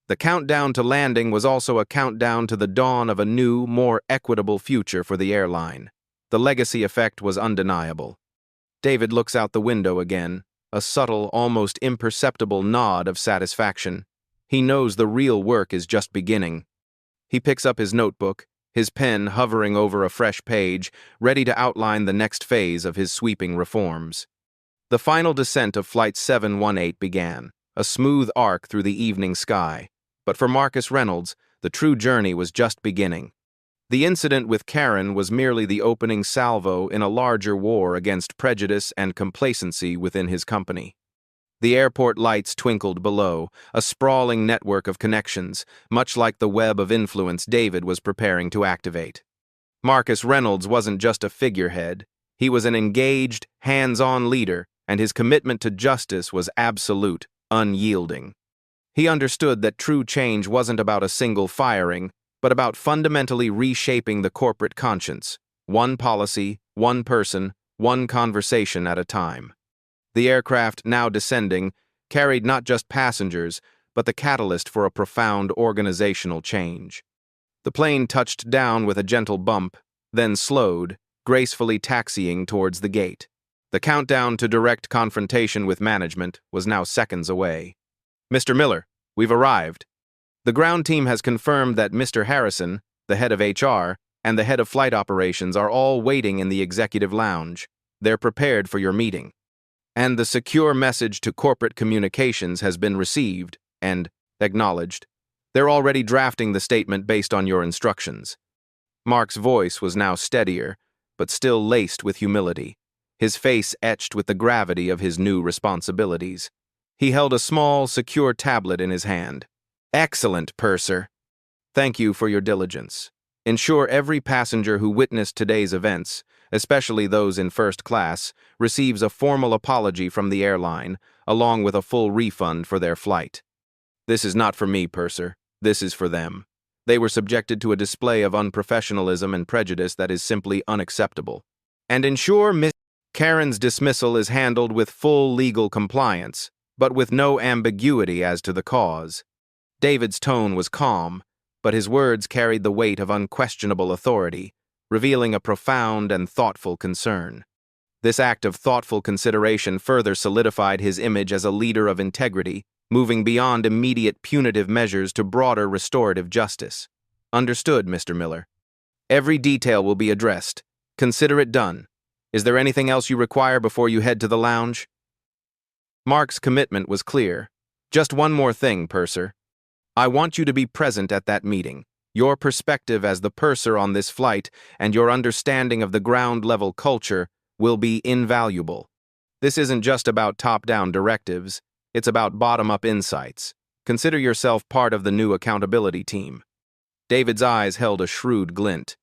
The countdown to landing was also a countdown to the dawn of a new, more equitable future for the airline. The legacy effect was undeniable. David looks out the window again, a subtle, almost imperceptible nod of satisfaction. He knows the real work is just beginning. He picks up his notebook, his pen hovering over a fresh page, ready to outline the next phase of his sweeping reforms. The final descent of Flight 718 began, a smooth arc through the evening sky. But for Marcus Reynolds, the true journey was just beginning. The incident with Karen was merely the opening salvo in a larger war against prejudice and complacency within his company. The airport lights twinkled below, a sprawling network of connections, much like the web of influence David was preparing to activate. Marcus Reynolds wasn't just a figurehead. He was an engaged, hands-on leader, and his commitment to justice was absolute, unyielding. He understood that true change wasn't about a single firing, but about fundamentally reshaping the corporate conscience, one policy, one person, one conversation at a time. The aircraft, now descending, carried not just passengers, but the catalyst for a profound organizational change. The plane touched down with a gentle bump, then slowed, gracefully taxiing towards the gate. The countdown to direct confrontation with management was now seconds away. Mr. Miller, we've arrived. The ground team has confirmed that Mr. Harrison, the head of HR, and the head of flight operations are all waiting in the executive lounge. They're prepared for your meeting. And the secure message to corporate communications has been received and acknowledged. They're already drafting the statement based on your instructions. Mark's voice was now steadier, but still laced with humility, his face etched with the gravity of his new responsibilities. He held a small, secure tablet in his hand. Excellent, Purser. Thank you for your diligence. Ensure every passenger who witnessed today's events, especially those in first class, receives a formal apology from the airline, along with a full refund for their flight. This is not for me, Purser. This is for them. They were subjected to a display of unprofessionalism and prejudice that is simply unacceptable. And ensure Miss Karen's dismissal is handled with full legal compliance, but with no ambiguity as to the cause. David's tone was calm, but his words carried the weight of unquestionable authority, revealing a profound and thoughtful concern. This act of thoughtful consideration further solidified his image as a leader of integrity, moving beyond immediate punitive measures to broader restorative justice. Understood, Mr. Miller. Every detail will be addressed. Consider it done. Is there anything else you require before you head to the lounge? Mark's commitment was clear. Just one more thing, purser. I want you to be present at that meeting. Your perspective as the purser on this flight and your understanding of the ground-level culture will be invaluable. This isn't just about top-down directives, it's about bottom-up insights. Consider yourself part of the new accountability team. David's eyes held a shrewd glint.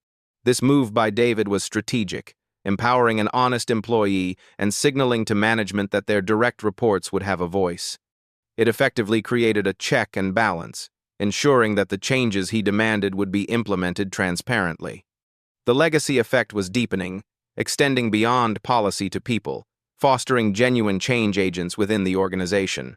This move by David was strategic, empowering an honest employee and signaling to management that their direct reports would have a voice. It effectively created a check and balance, ensuring that the changes he demanded would be implemented transparently. The legacy effect was deepening, extending beyond policy to people, fostering genuine change agents within the organization.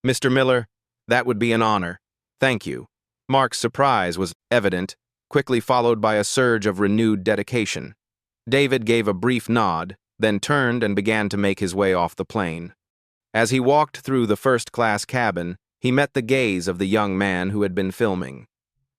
Mr. Miller, that would be an honor. Thank you. Mark's surprise was evident, quickly followed by a surge of renewed dedication. David gave a brief nod, then turned and began to make his way off the plane. As he walked through the first-class cabin, he met the gaze of the young man who had been filming.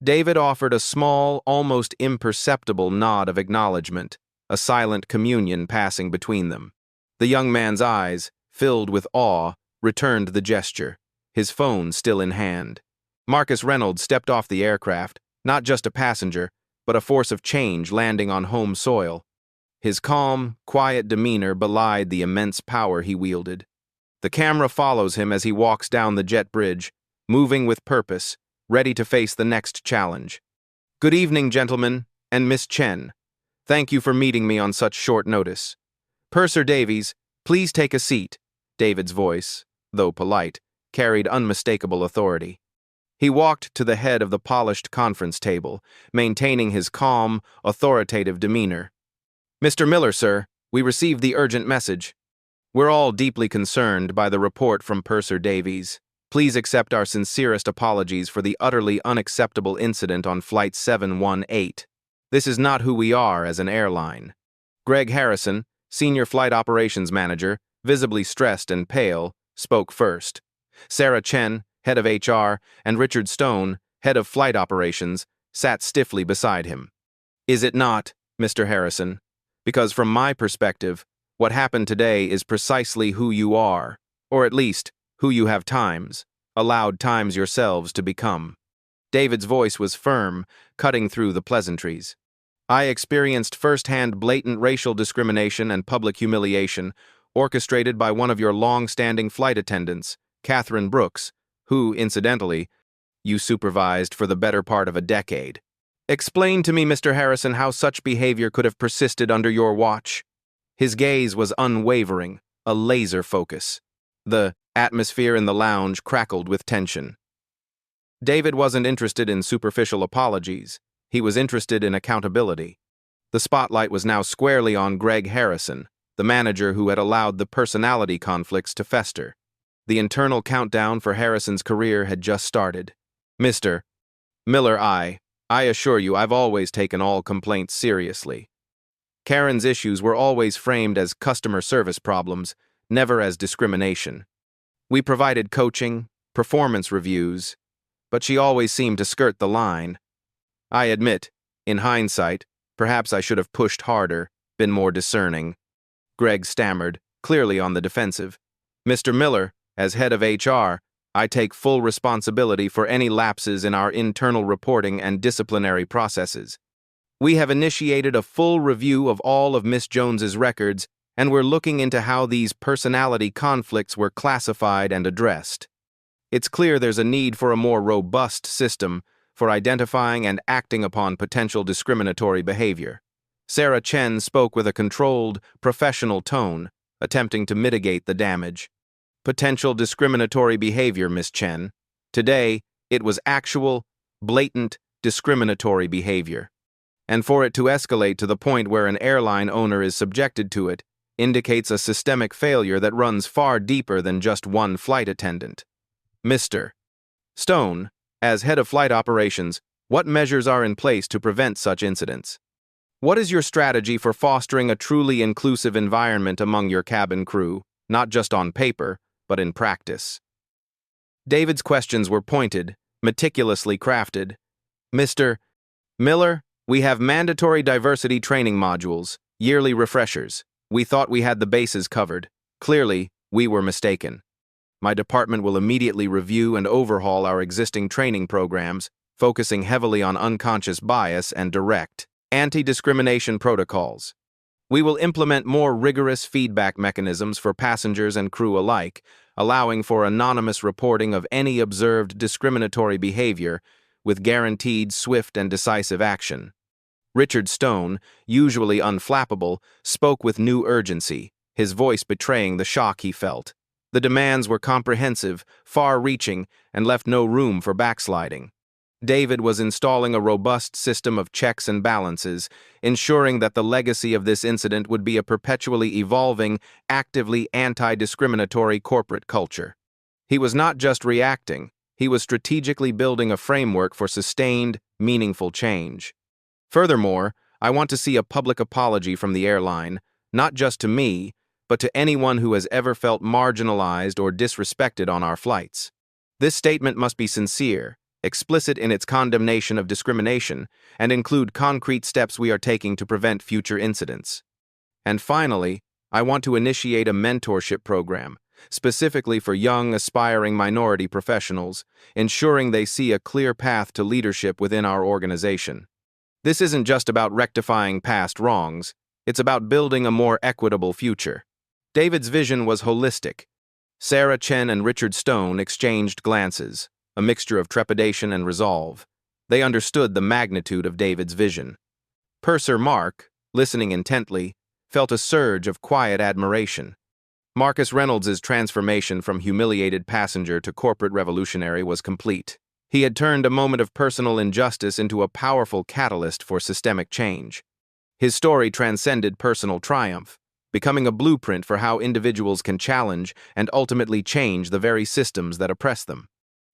David offered a small, almost imperceptible nod of acknowledgement, a silent communion passing between them. The young man's eyes, filled with awe, returned the gesture, his phone still in hand. Marcus Reynolds stepped off the aircraft, not just a passenger, but a force of change landing on home soil. His calm, quiet demeanor belied the immense power he wielded. The camera follows him as he walks down the jet bridge, moving with purpose, ready to face the next challenge. Good evening, gentlemen, and Miss Chen. Thank you for meeting me on such short notice. Purser Davies, please take a seat. David's voice, though polite, carried unmistakable authority. He walked to the head of the polished conference table, maintaining his calm, authoritative demeanor. Mr. Miller, sir, we received the urgent message. We're all deeply concerned by the report from Purser Davies. Please accept our sincerest apologies for the utterly unacceptable incident on Flight 718. This is not who we are as an airline. Greg Harrison, Senior Flight Operations Manager, visibly stressed and pale, spoke first. Sarah Chen, Head of HR, and Richard Stone, Head of Flight Operations, sat stiffly beside him. Is it not, Mr. Harrison? Because from my perspective, what happened today is precisely who you are, or at least, who you have allowed times yourselves to become. David's voice was firm, cutting through the pleasantries. I experienced firsthand blatant racial discrimination and public humiliation, orchestrated by one of your long-standing flight attendants, Catherine Brooks, who, incidentally, you supervised for the better part of a decade. Explain to me, Mr. Harrison, how such behavior could have persisted under your watch. His gaze was unwavering, a laser focus. The atmosphere in the lounge crackled with tension. David wasn't interested in superficial apologies. He was interested in accountability. The spotlight was now squarely on Greg Harrison, the manager who had allowed the personality conflicts to fester. The internal countdown for Harrison's career had just started. Mr. Miller, I assure you I've always taken all complaints seriously. Karen's issues were always framed as customer service problems, never as discrimination. We provided coaching, performance reviews, but she always seemed to skirt the line. I admit, in hindsight, perhaps I should have pushed harder, been more discerning. Greg stammered, clearly on the defensive. Mr. Miller, as head of HR, I take full responsibility for any lapses in our internal reporting and disciplinary processes. We have initiated a full review of all of Miss Jones's records, and we're looking into how these personality conflicts were classified and addressed. It's clear there's a need for a more robust system for identifying and acting upon potential discriminatory behavior. Sarah Chen spoke with a controlled, professional tone, attempting to mitigate the damage. Potential discriminatory behavior, Miss Chen. Today, it was actual, blatant, discriminatory behavior. And for it to escalate to the point where an airline owner is subjected to it indicates a systemic failure that runs far deeper than just one flight attendant. Mr. Stone, as head of flight operations, what measures are in place to prevent such incidents? What is your strategy for fostering a truly inclusive environment among your cabin crew, not just on paper, but in practice? David's questions were pointed, meticulously crafted. Mr. Miller, We have mandatory diversity training modules, yearly refreshers. We thought we had the bases covered. Clearly, we were mistaken. My department will immediately review and overhaul our existing training programs, focusing heavily on unconscious bias and direct, anti-discrimination protocols. We will implement more rigorous feedback mechanisms for passengers and crew alike, allowing for anonymous reporting of any observed discriminatory behavior, with guaranteed swift and decisive action. Richard Stone, usually unflappable, spoke with new urgency, his voice betraying the shock he felt. The demands were comprehensive, far-reaching, and left no room for backsliding. David was installing a robust system of checks and balances, ensuring that the legacy of this incident would be a perpetually evolving, actively anti-discriminatory corporate culture. He was not just reacting, he was strategically building a framework for sustained, meaningful change. Furthermore, I want to see a public apology from the airline, not just to me, but to anyone who has ever felt marginalized or disrespected on our flights. This statement must be sincere, explicit in its condemnation of discrimination, and include concrete steps we are taking to prevent future incidents. And finally, I want to initiate a mentorship program, specifically for young, aspiring minority professionals, ensuring they see a clear path to leadership within our organization. This isn't just about rectifying past wrongs, it's about building a more equitable future. David's vision was holistic. Sarah Chen and Richard Stone exchanged glances, a mixture of trepidation and resolve. They understood the magnitude of David's vision. Purser Mark, listening intently, felt a surge of quiet admiration. Marcus Reynolds's transformation from humiliated passenger to corporate revolutionary was complete. He had turned a moment of personal injustice into a powerful catalyst for systemic change. His story transcended personal triumph, becoming a blueprint for how individuals can challenge and ultimately change the very systems that oppress them.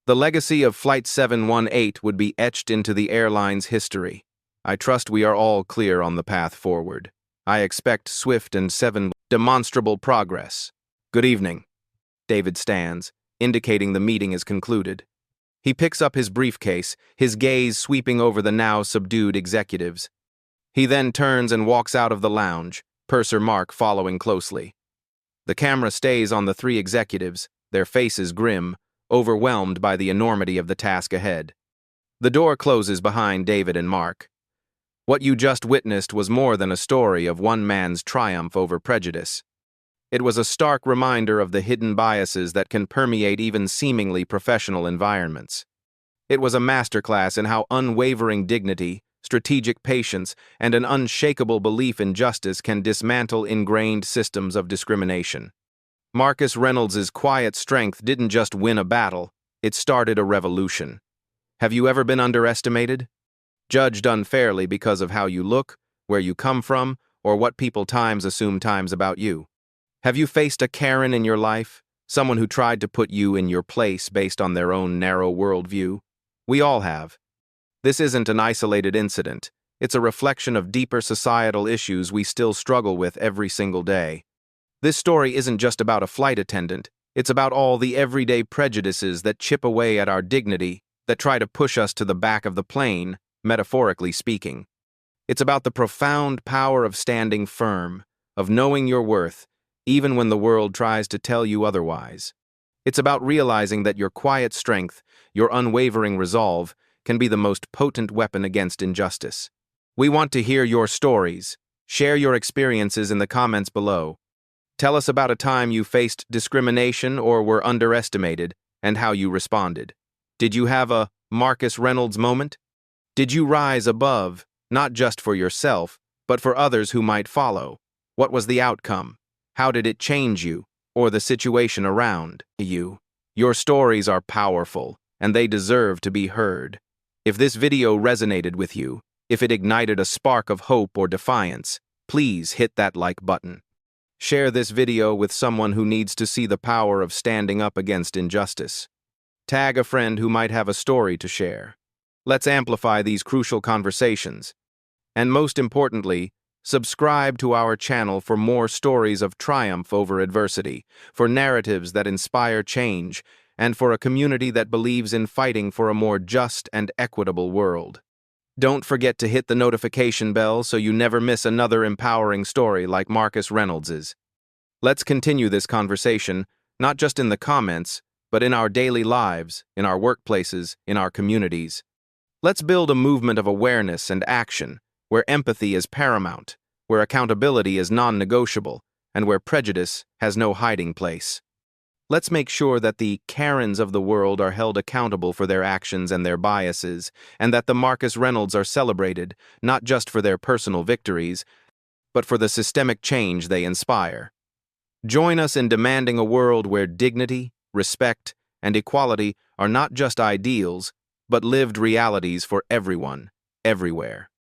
The legacy of Flight 718 would be etched into the airline's history. I trust we are all clear on the path forward. I expect swift and demonstrable progress. Good evening. David stands, indicating the meeting is concluded. He picks up his briefcase, his gaze sweeping over the now subdued executives. He then turns and walks out of the lounge, Purser Mark following closely. The camera stays on the three executives, their faces grim, overwhelmed by the enormity of the task ahead. The door closes behind David and Mark. What you just witnessed was more than a story of one man's triumph over prejudice. It was a stark reminder of the hidden biases that can permeate even seemingly professional environments. It was a masterclass in how unwavering dignity, strategic patience, and an unshakable belief in justice can dismantle ingrained systems of discrimination. Marcus Reynolds's quiet strength didn't just win a battle, it started a revolution. Have you ever been underestimated? Judged unfairly because of how you look, where you come from, or what people assume about you? Have you faced a Karen in your life, someone who tried to put you in your place based on their own narrow worldview? We all have. This isn't an isolated incident. It's a reflection of deeper societal issues we still struggle with every single day. This story isn't just about a flight attendant. It's about all the everyday prejudices that chip away at our dignity, that try to push us to the back of the plane, metaphorically speaking. It's about the profound power of standing firm, of knowing your worth, even when the world tries to tell you otherwise. It's about realizing that your quiet strength, your unwavering resolve, can be the most potent weapon against injustice. We want to hear your stories. Share your experiences in the comments below. Tell us about a time you faced discrimination or were underestimated, and how you responded. Did you have a Marcus Reynolds moment? Did you rise above, not just for yourself, but for others who might follow? What was the outcome? How did it change you, or the situation around you? Your stories are powerful, and they deserve to be heard. If this video resonated with you, if it ignited a spark of hope or defiance, please hit that like button. Share this video with someone who needs to see the power of standing up against injustice. Tag a friend who might have a story to share. Let's amplify these crucial conversations. And most importantly, subscribe to our channel for more stories of triumph over adversity, for narratives that inspire change, and for a community that believes in fighting for a more just and equitable world. Don't forget to hit the notification bell so you never miss another empowering story like Marcus Reynolds's. Let's continue this conversation, not just in the comments, but in our daily lives, in our workplaces, in our communities. Let's build a movement of awareness and action, where empathy is paramount, where accountability is non-negotiable, and where prejudice has no hiding place. Let's make sure that the Karens of the world are held accountable for their actions and their biases, and that the Marcus Reynolds are celebrated, not just for their personal victories, but for the systemic change they inspire. Join us in demanding a world where dignity, respect, and equality are not just ideals, but lived realities for everyone, everywhere.